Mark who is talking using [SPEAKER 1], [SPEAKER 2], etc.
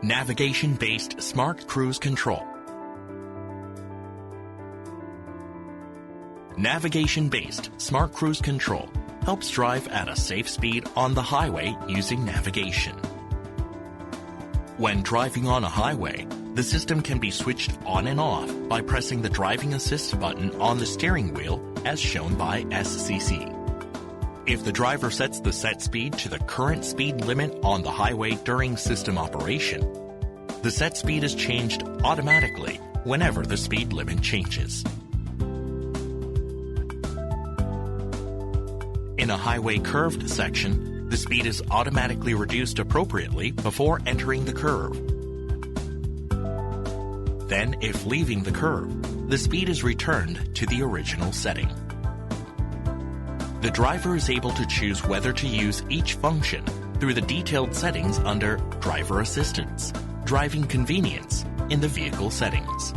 [SPEAKER 1] Navigation-based Smart Cruise Control. Navigation-based Smart Cruise Control helps drive at a safe speed on the highway using navigation. When driving on a highway, the system can be switched on and off by pressing the driving assist button on the steering wheel as shown by NSCC. If the driver sets the set speed to the current speed limit on the highway during system operation, the set speed is changed automatically whenever the speed limit changes. In a highway curved section, the speed is automatically reduced appropriately before entering the curve. Then, if leaving the curve, the speed is returned to the original setting. The driver is able to choose whether to use each function through the detailed settings under Driver Assistance, Driving Convenience in the vehicle settings.